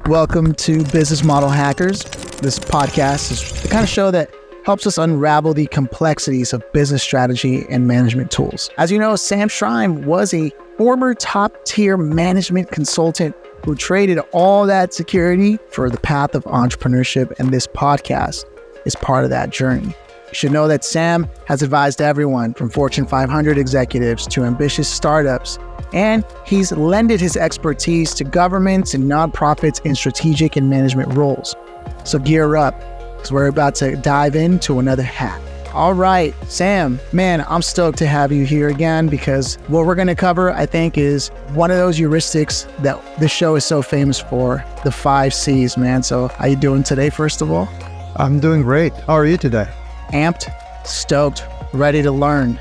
Welcome to Business Model Hackers. This podcast is the kind of show that helps us unravel the complexities of business strategy and management tools. As you know, Sam Schreim was a former top-tier management consultant who traded all that security for the path of entrepreneurship, and this podcast is part of that journey. You should know that Sam has advised everyone from Fortune 500 executives to ambitious startups, and he's lended his expertise to governments and nonprofits in strategic and management roles. So gear up, because we're about to dive into another hack. All right, Sam, man, I'm stoked to have you here again because what we're going to cover, I think, is one of those heuristics that this show is so famous for, the 5 C's, man. So how you doing today, first of all? I'm doing great. How are you today? Amped, stoked, ready to learn.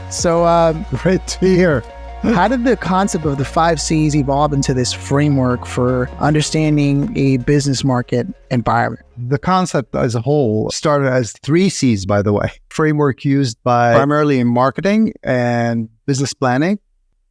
So, Great to hear. how did the concept of the 5 C's evolve into this framework for understanding a business market environment? The concept as a whole started as 3 C's, by the way. Framework used primarily in marketing and business planning.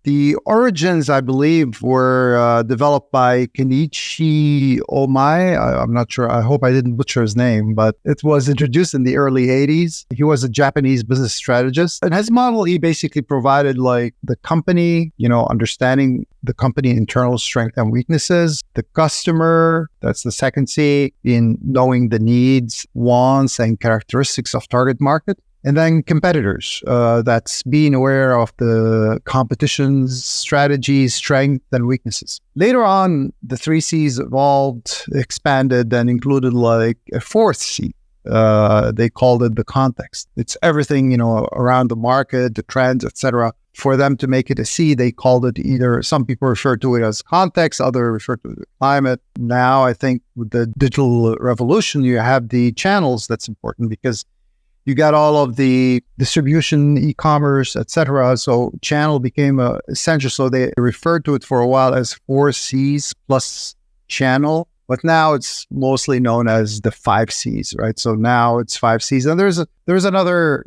The origins, I believe, were developed by Kenichi Omai. I'm not sure. I hope I didn't butcher his name, but it was introduced in the early 80s. He was a Japanese business strategist. And his model, he basically provided like the company, understanding the company internal strength and weaknesses, the customer, that's the second C, in knowing the needs, wants, and characteristics of target market. And then competitors, that's being aware of the competition's strategies, strengths, and weaknesses. Later on, the 3 C's evolved, expanded, and included like a 4th C. They called it the context. It's everything, around the market, the trends, etc. For them to make it a C, they called it either, some people refer to it as context, others refer to it as climate. Now, I think with the digital revolution, you have the channels that's important because you got all of the distribution, e-commerce, etc. So channel became essential. So they referred to it for a while as 4 C's plus channel, but now it's mostly known as the 5 C's, right? So now it's 5 C's. And there's another,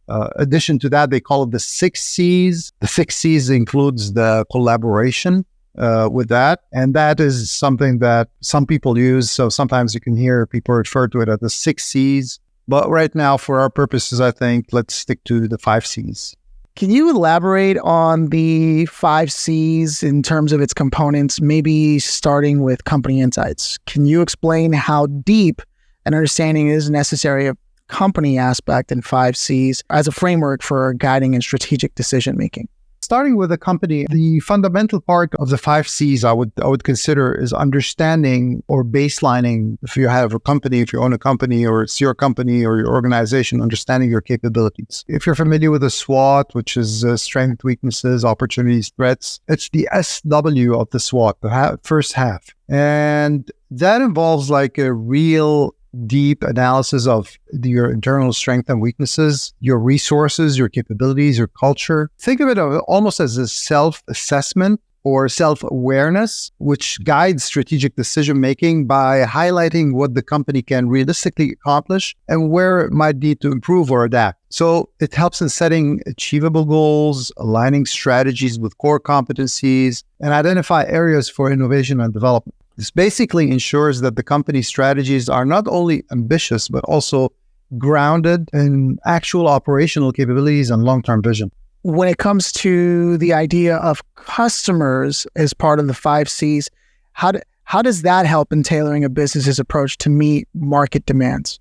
addition to that. They call it the 6 C's. The 6 C's includes the collaboration with that. And that is something that some people use. So sometimes you can hear people refer to it as the 6 C's. But right now, for our purposes, I think let's stick to the 5 C's. Can you elaborate on the 5 C's in terms of its components, maybe starting with company insights? Can you explain how deep an understanding is necessary of company aspect in 5 C's as a framework for guiding and strategic decision-making? Starting with a company, the fundamental part of the 5 C's I would consider is understanding or baselining. If you have a company, if you own a company, or it's your company or your organization, understanding your capabilities. If you're familiar with the SWOT, which is strengths, weaknesses, opportunities, threats, it's the SW of the SWOT, the first half. And that involves like a real deep analysis of your internal strengths and weaknesses, your resources, your capabilities, your culture. Think of it almost as a self-assessment or self-awareness, which guides strategic decision-making by highlighting what the company can realistically accomplish and where it might need to improve or adapt. So it helps in setting achievable goals, aligning strategies with core competencies, and identify areas for innovation and development. This basically ensures that the company's strategies are not only ambitious, but also grounded in actual operational capabilities and long-term vision. When it comes to the idea of customers as part of the 5 C's, how does that help in tailoring a business's approach to meet market demands?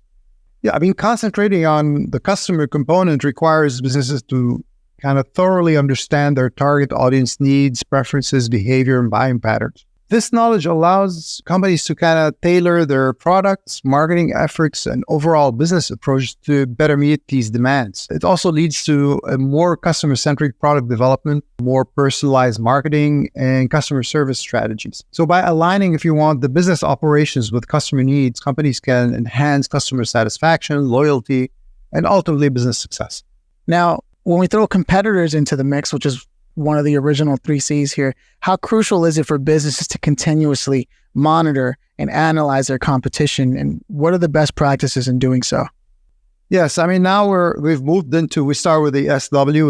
Yeah, concentrating on the customer component requires businesses to kind of thoroughly understand their target audience needs, preferences, behavior, and buying patterns. This knowledge allows companies to kind of tailor their products, marketing efforts, and overall business approach to better meet these demands. It also leads to a more customer-centric product development, more personalized marketing, and customer service strategies. So by aligning, if you want, the business operations with customer needs, companies can enhance customer satisfaction, loyalty, and ultimately business success. Now, when we throw competitors into the mix, which is one of the original 3 C's here, how crucial is it for businesses to continuously monitor and analyze their competition, and what are the best practices in doing so? Yes, I mean now we've moved into, we start with the SW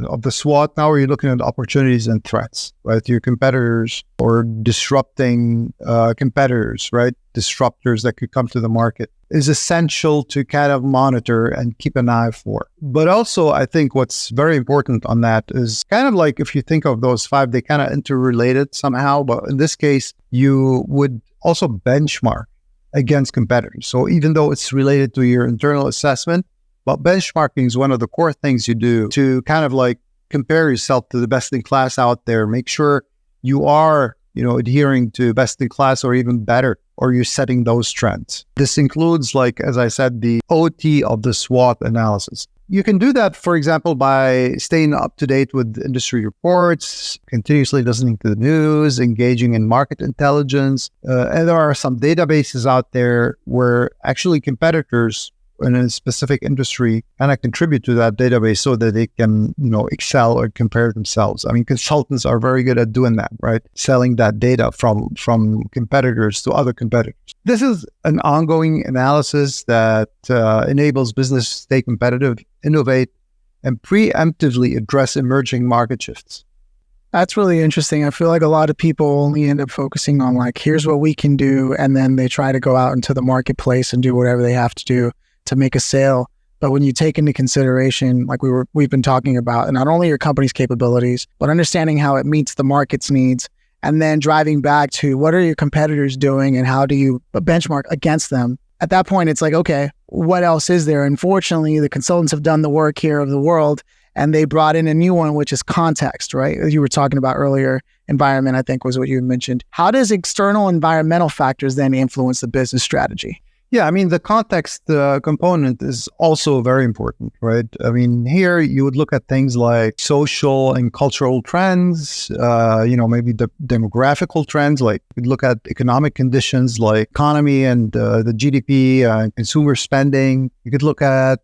of the SWOT. Now we're looking at opportunities and threats, right? Your competitors or disrupting competitors, right? Disruptors that could come to the market is essential to kind of monitor and keep an eye for. But also, I think what's very important on that is kind of like if you think of those five, they kind of interrelated somehow. But in this case, you would also benchmark against competitors. So even though it's related to your internal assessment, but benchmarking is one of the core things you do to kind of like compare yourself to the best in class out there. Make sure you are, adhering to best in class or even better, or you're setting those trends. This includes, like, as I said, the OT of the SWOT analysis. You can do that, for example, by staying up to date with industry reports, continuously listening to the news, engaging in market intelligence. And there are some databases out there where actually competitors in a specific industry kind of contribute to that database so that they can, excel or compare themselves. I mean, consultants are very good at doing that, right? Selling that data from competitors to other competitors. This is an ongoing analysis that enables business to stay competitive, innovate, and preemptively address emerging market shifts. That's really interesting. I feel like a lot of people only end up focusing on like, here's what we can do. And then they try to go out into the marketplace and do whatever they have to do to make a sale. But when you take into consideration, like we've been talking about, not only your company's capabilities, but understanding how it meets the market's needs, and then driving back to what are your competitors doing and how do you benchmark against them? At that point, it's like, okay, what else is there? Unfortunately, the consultants have done the work here of the world, and they brought in a new one, which is context, right? You were talking about earlier, environment, I think was what you mentioned. How does external environmental factors then influence the business strategy? Yeah, I mean, the context component is also very important, right? I mean, here you would look at things like social and cultural trends, maybe the demographical trends, like you'd look at economic conditions like economy and the GDP, consumer spending. You could look at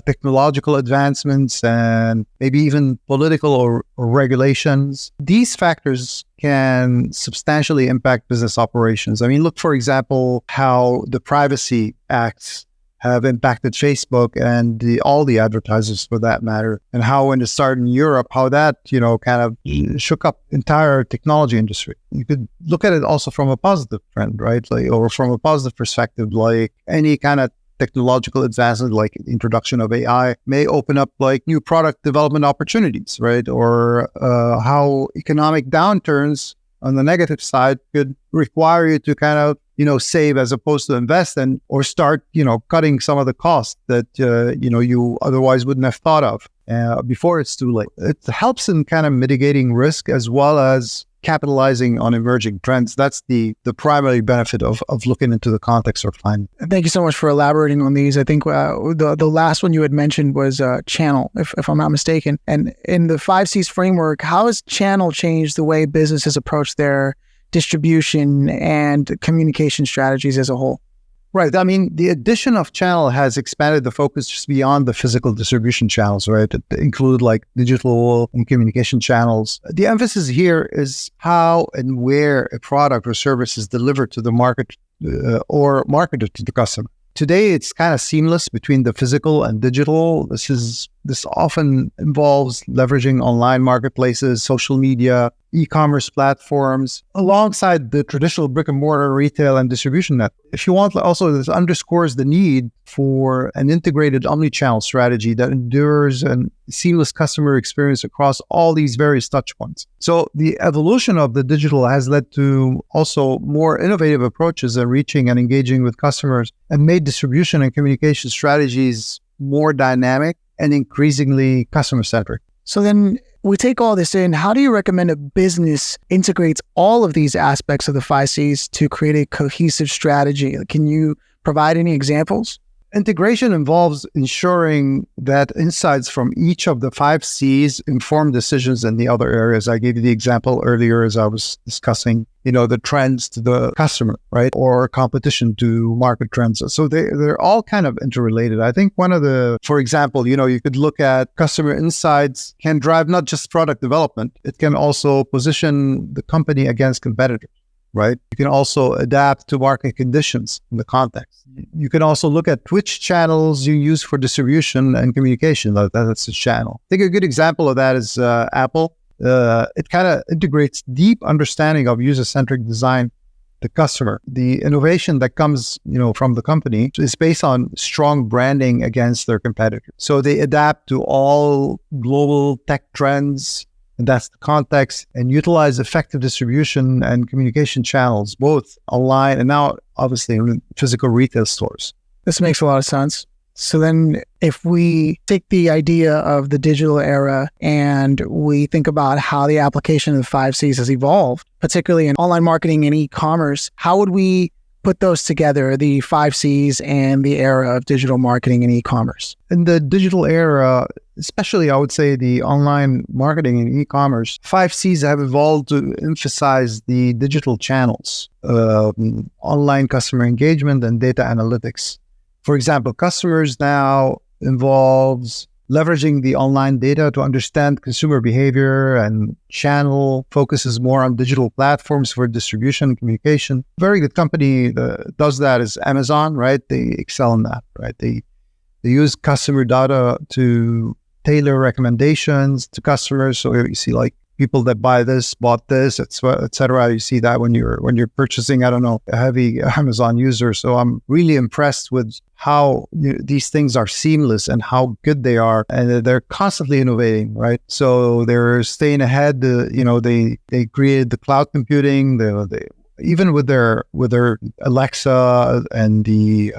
technological advancements and maybe even political or regulations. These factors can substantially impact business operations. I mean, look, for example, how the privacy acts have impacted Facebook and all the advertisers for that matter, and how when it started in Europe, how that, kind of shook up entire technology industry. You could look at it also from a positive trend, right? Or from a positive perspective, like any kind of technological advancement like introduction of AI may open up like new product development opportunities, right? Or how economic downturns on the negative side could require you to kind of, save as opposed to invest or start, cutting some of the costs that, you otherwise wouldn't have thought of before it's too late. It helps in kind of mitigating risk as well as capitalizing on emerging trends. That's the primary benefit of looking into the context or finding. Thank you so much for elaborating on these. I think the last one you had mentioned was channel, if I'm not mistaken. And in the 5 C's framework, how has channel changed the way businesses approach their distribution and communication strategies as a whole? Right. I mean, the addition of channel has expanded the focus just beyond the physical distribution channels, right? It include like digital and communication channels. The emphasis here is how and where a product or service is delivered to the market or marketed to the customer. Today, it's kind of seamless between the physical and digital. This often involves leveraging online marketplaces, social media, e-commerce platforms, alongside the traditional brick and mortar retail and distribution network. If you want, also, this underscores the need for an integrated omnichannel strategy that endures and seamless customer experience across all these various touch points. So the evolution of the digital has led to also more innovative approaches in reaching and engaging with customers and made distribution and communication strategies more dynamic and increasingly customer-centric. So then we take all this in. How do you recommend a business integrates all of these aspects of the 5 C's to create a cohesive strategy? Can you provide any examples? Integration involves ensuring that insights from each of the 5 C's inform decisions in the other areas. I gave you the example earlier as I was discussing, the trends to the customer, right? Or competition to market trends. So they're all kind of interrelated. I think for example, you could look at customer insights can drive not just product development, it can also position the company against competitors. right? You can also adapt to market conditions in the context. You can also look at which channels you use for distribution and communication. That's a channel. I think a good example of that is Apple. It kind of integrates deep understanding of user-centric design, the customer. The innovation that comes, from the company is based on strong branding against their competitors. So they adapt to all global tech trends, and that's the context, and utilize effective distribution and communication channels, both online and now obviously in physical retail stores. This makes a lot of sense. So then if we take the idea of the digital era and we think about how the application of the 5 C's has evolved, particularly in online marketing and e-commerce, how would we put those together, the 5 C's and the era of digital marketing and e-commerce? In the digital era, especially I would say the online marketing and e-commerce, 5 C's have evolved to emphasize the digital channels, online customer engagement and data analytics. For example, customers now involves leveraging the online data to understand consumer behavior, and channel focuses more on digital platforms for distribution and communication. A very good company that does that is Amazon, right? They excel in that, right? They use customer data to tailor recommendations to customers. So you see like people that buy this, bought this, etc. You see that when you're purchasing, a heavy Amazon user. So I'm really impressed with how these things are seamless and how good they are, and they're constantly innovating, right? So they're staying ahead. They created the cloud computing. Even with their Alexa and the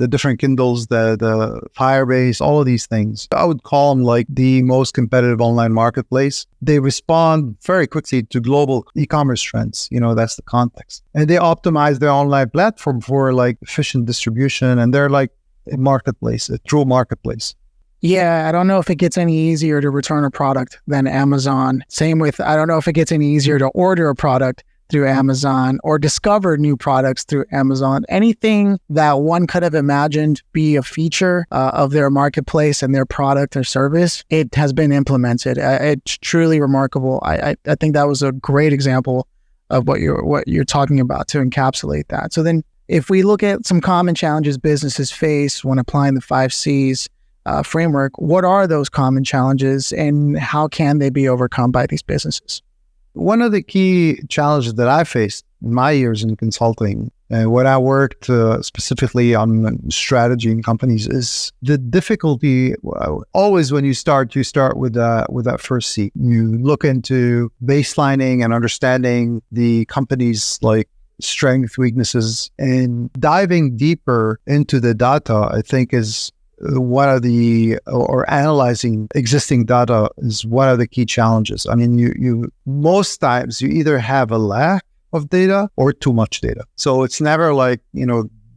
different Kindles, the Firebase, all of these things, I would call them like the most competitive online marketplace. They respond very quickly to global e-commerce trends. That's the context, and they optimize their online platform for like efficient distribution. And they're like a marketplace, a true marketplace. Yeah, I don't know if it gets any easier to return a product than Amazon. Same with, I don't know if it gets any easier to order a product through Amazon or discover new products through Amazon. Anything that one could have imagined be a feature of their marketplace and their product or service, it has been implemented. It's truly remarkable. I think that was a great example of what you're talking about to encapsulate that. So then if we look at some common challenges businesses face when applying the 5 C's framework, what are those common challenges and how can they be overcome by these businesses? One of the key challenges that I faced in my years in consulting, when I worked specifically on strategy in companies, is the difficulty. Always when you start with that first C. You look into baselining and understanding the company's like strengths, weaknesses, and diving deeper into the data, I think is or analyzing existing data is one of the key challenges. I mean, you most times you either have a lack of data or too much data. So it's never like,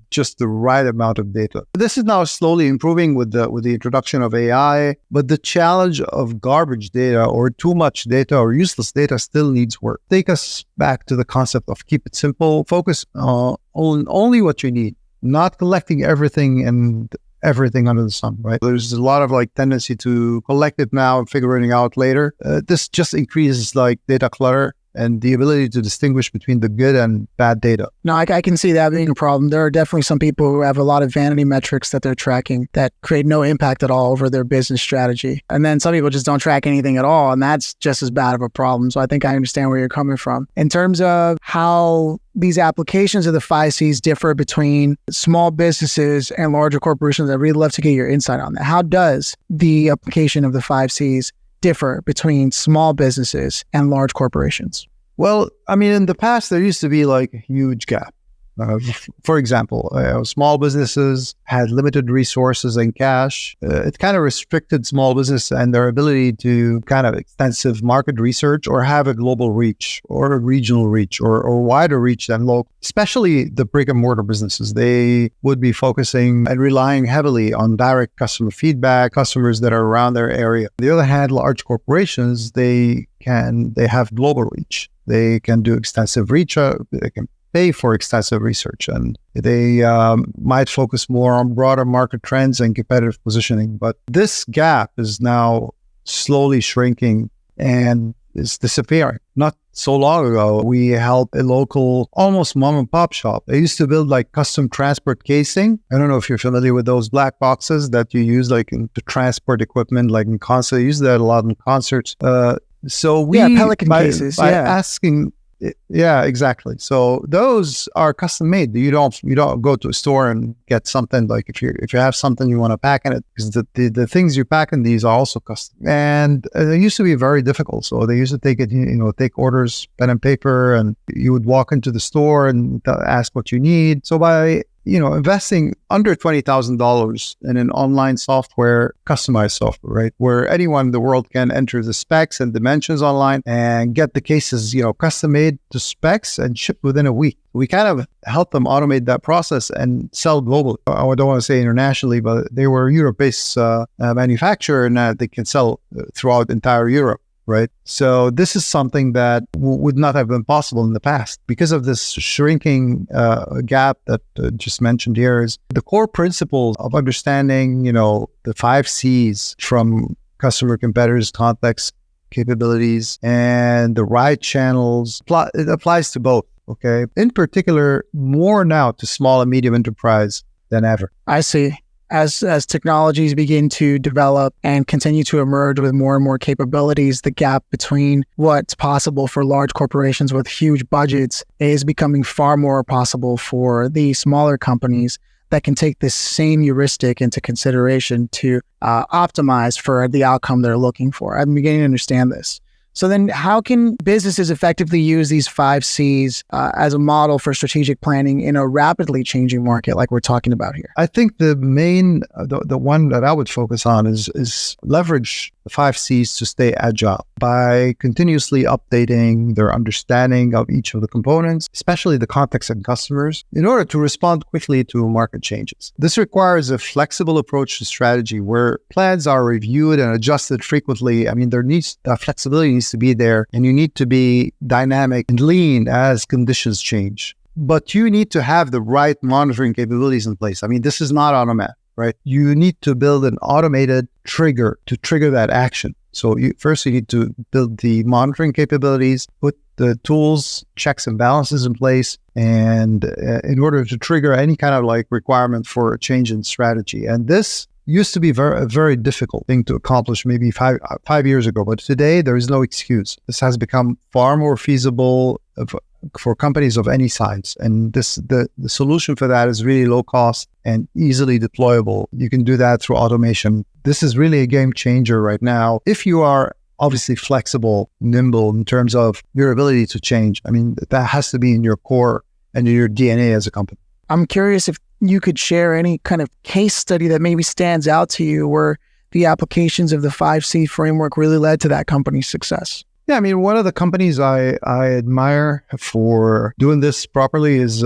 just the right amount of data. This is now slowly improving with the introduction of AI, but the challenge of garbage data or too much data or useless data still needs work. Take us back to the concept of keep it simple, focus on only what you need, not collecting everything and everything under the sun, right? There's a lot of like tendency to collect it now and figuring it out later. This just increases like data clutter and the ability to distinguish between the good and bad data. No, I can see that being a problem. There are definitely some people who have a lot of vanity metrics that they're tracking that create no impact at all over their business strategy. And then some people just don't track anything at all, and that's just as bad of a problem. So I think I understand where you're coming from. In terms of how these applications of the 5 C's differ between small businesses and larger corporations, I'd really love to get your insight on that. How does the application of the 5 C's differ between small businesses and large corporations? Well, I mean, in the past, there used to be like a huge gap. For example, small businesses had limited resources and cash. It kind of restricted small business and their ability to kind of extensive market research or have a global reach or a regional reach or wider reach than local. Especially the brick and mortar businesses, they would be focusing and relying heavily on direct customer feedback, customers that are around their area. On the other hand, large corporations, they have global reach. They can do extensive reach. They can pay for extensive research, and they might focus more on broader market trends and competitive positioning. But this gap is now slowly shrinking, and is disappearing. Not so long ago, we helped a local, almost mom and pop shop. They used to build like custom transport casing. I don't know if you're familiar with those black boxes that you use like to transport equipment, like in concert. They use that a lot in concerts. So we, Pelican cases. By asking, yeah, exactly. So those are custom made. You don't go to a store and get something like if you have something you want to pack in it, because the things you pack in these are also custom. And they used to be very difficult. So they used to take orders, pen and paper, and you would walk into the store and ask what you need. So by investing under $20,000 in an online software, customized software, right, where anyone in the world can enter the specs and dimensions online and get the cases, custom made to specs and shipped within a week. We kind of helped them automate that process and sell globally. I don't want to say internationally, but they were a Europe-based manufacturer, and they can sell throughout entire Europe. Right. So this is something that would not have been possible in the past because of this shrinking gap that just mentioned here. Is the core principles of understanding, the 5 C's from customer, competitors, context, capabilities, and the right channels. It applies to both. Okay. In particular, more now to small and medium enterprise than ever. I see. As technologies begin to develop and continue to emerge with more and more capabilities, the gap between what's possible for large corporations with huge budgets is becoming far more possible for the smaller companies that can take this same heuristic into consideration to optimize for the outcome they're looking for. I'm beginning to understand this. So then how can businesses effectively use these 5 C's as a model for strategic planning in a rapidly changing market like we're talking about here? I think the main, the one that I would focus on is leverage the 5 C's to stay agile by continuously updating their understanding of each of the components, especially the context and customers, in order to respond quickly to market changes. This requires a flexible approach to strategy where plans are reviewed and adjusted frequently. I mean, that flexibility needs to be there, and you need to be dynamic and lean as conditions change. But you need to have the right monitoring capabilities in place. I mean, this is not automatic, right? You need to build an automated trigger to trigger that action. So first you need to build the monitoring capabilities, put the tools, checks and balances in place, and in order to trigger any kind of like requirement for a change in strategy. And this used to be a very difficult thing to accomplish maybe five years ago, but today there is no excuse. This has become far more feasible for companies of any size. And the solution for that is really low cost and easily deployable. You can do that through automation. This is really a game changer right now. If you are obviously flexible, nimble in terms of your ability to change, I mean, that has to be in your core and in your DNA as a company. I'm curious if you could share any kind of case study that maybe stands out to you where the applications of the 5C framework really led to that company's success. Yeah, I mean, one of the companies I admire for doing this properly is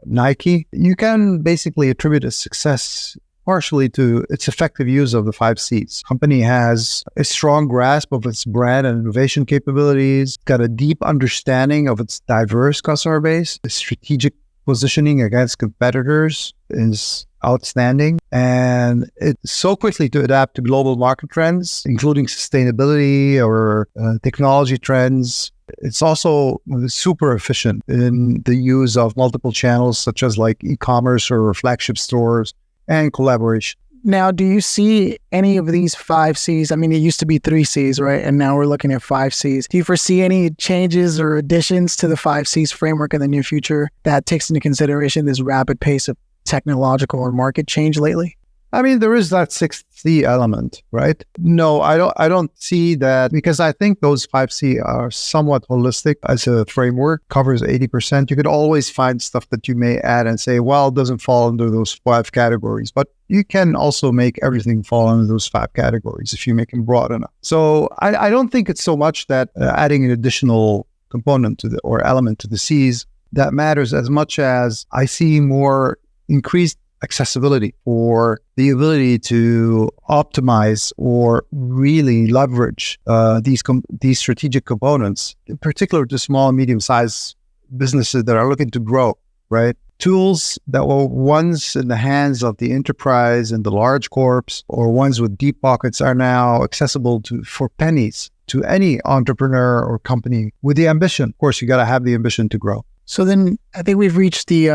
Nike. You can basically attribute its success partially to its effective use of the 5 C's. Company has a strong grasp of its brand and innovation capabilities, got a deep understanding of its diverse customer base, a strategic positioning against competitors is outstanding, and it's so quickly to adapt to global market trends, including sustainability or technology trends. It's also super efficient in the use of multiple channels, such as like e-commerce or flagship stores and collaboration. Now, do you see any of these 5 C's? I mean, it used to be 3 C's, right? And now we're looking at 5 C's. Do you foresee any changes or additions to the 5 C's framework in the near future that takes into consideration this rapid pace of technological or market change lately? I mean, there is that 6th C element, right? No, I don't see that, because I think those 5C are somewhat holistic as a framework, covers 80%. You could always find stuff that you may add and say, well, it doesn't fall under those 5 categories, but you can also make everything fall under those 5 categories if you make them broad enough. So I don't think it's so much that adding an additional component to or element to the C's that matters as much as I see more increased accessibility or the ability to optimize or really leverage these strategic components, in particular to small and medium-sized businesses that are looking to grow, right? tools that were once in the hands of the enterprise and the large corps or ones with deep pockets are now accessible for pennies to any entrepreneur or company with the ambition. Of course, you got to have the ambition to grow. So then I think we've reached the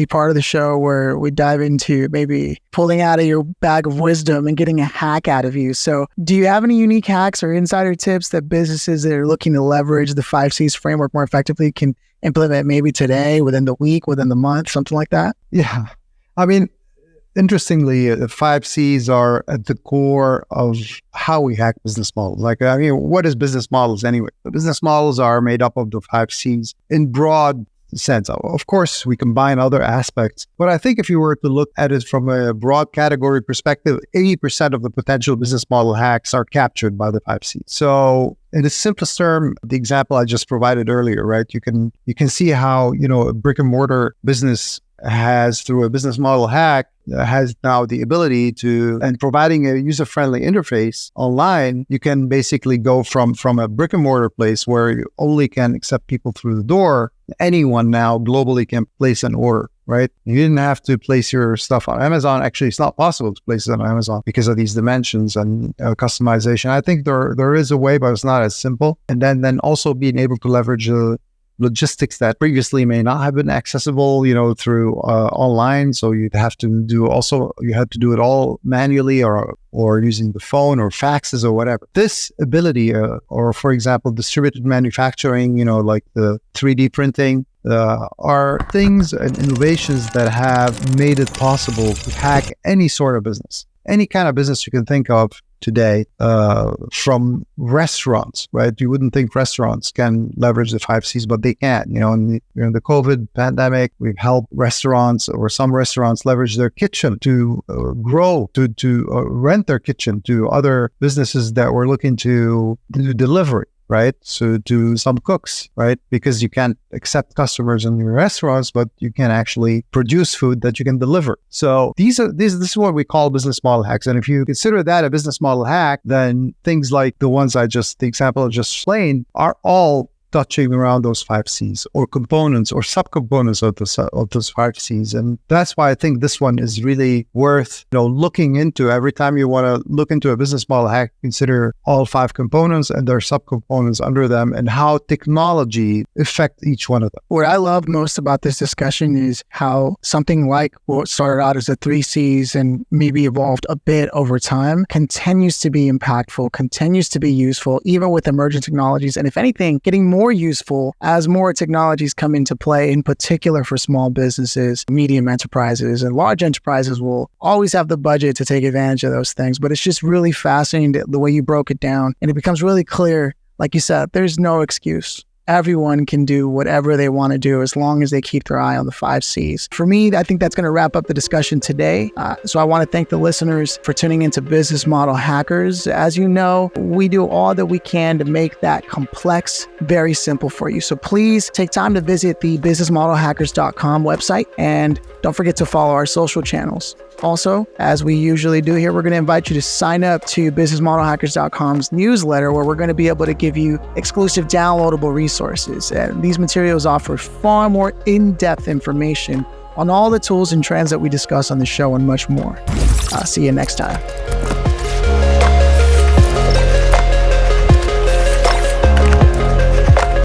part of the show where we dive into maybe pulling out of your bag of wisdom and getting a hack out of you. So do you have any unique hacks or insider tips that businesses that are looking to leverage the 5 C's framework more effectively can implement maybe today, within the week, within the month, something like that? Yeah. I mean, interestingly, the 5 C's are at the core of how we hack business models. What is business models anyway? The business models are made up of the 5 C's in broad sense. Of course, we combine other aspects, but I think if you were to look at it from a broad category perspective, 80% of the potential business model hacks are captured by the 5 C's. So in the simplest term, the example I just provided earlier, right? You can see how, a brick and mortar business has, through a business model hack, has now the ability to, and providing a user-friendly interface online, you can basically go from a brick and mortar place where you only can accept people through the door. Anyone now globally can place an order, right? You didn't have to place your stuff on Amazon. Actually, it's not possible to place it on Amazon because of these dimensions and customization. I think there is a way, but it's not as simple. And then also being able to leverage logistics that previously may not have been accessible, through online. So you had to do it all manually or using the phone or faxes or whatever. This ability, or for example, distributed manufacturing, like the 3D printing, are things and innovations that have made it possible to hack any sort of business, any kind of business you can think of today, from restaurants, right? You wouldn't think restaurants can leverage the 5 C's, but they can. In the COVID pandemic, we've helped restaurants, or some restaurants, leverage their kitchen to grow, to rent their kitchen to other businesses that were looking to do delivery. Right? So to some cooks, right? Because you can't accept customers in your restaurants, but you can actually produce food that you can deliver. So this is what we call business model hacks. And if you consider that a business model hack, then things like the example I just explained are all touching around those 5 C's or components or subcomponents of those 5 C's. And that's why I think this one is really worth, looking into. Every time you want to look into a business model hack, consider all 5 components and their subcomponents under them and how technology affect each one of them. What I love most about this discussion is how something like what started out as the 3 C's and maybe evolved a bit over time continues to be impactful, continues to be useful, even with emerging technologies. And if anything, getting more useful as more technologies come into play, in particular for small businesses, medium enterprises, and large enterprises will always have the budget to take advantage of those things. But it's just really fascinating the way you broke it down. And it becomes really clear, like you said, there's no excuse. Everyone can do whatever they want to do as long as they keep their eye on the 5 C's. For me, I think that's going to wrap up the discussion today. So I want to thank the listeners for tuning into Business Model Hackers. As you know, we do all that we can to make that complex very simple for you. So please take time to visit the businessmodelhackers.com website, and don't forget to follow our social channels. Also, as we usually do here, we're going to invite you to sign up to businessmodelhackers.com's newsletter, where we're going to be able to give you exclusive downloadable resources. And these materials offer far more in-depth information on all the tools and trends that we discuss on the show and much more. See you next time.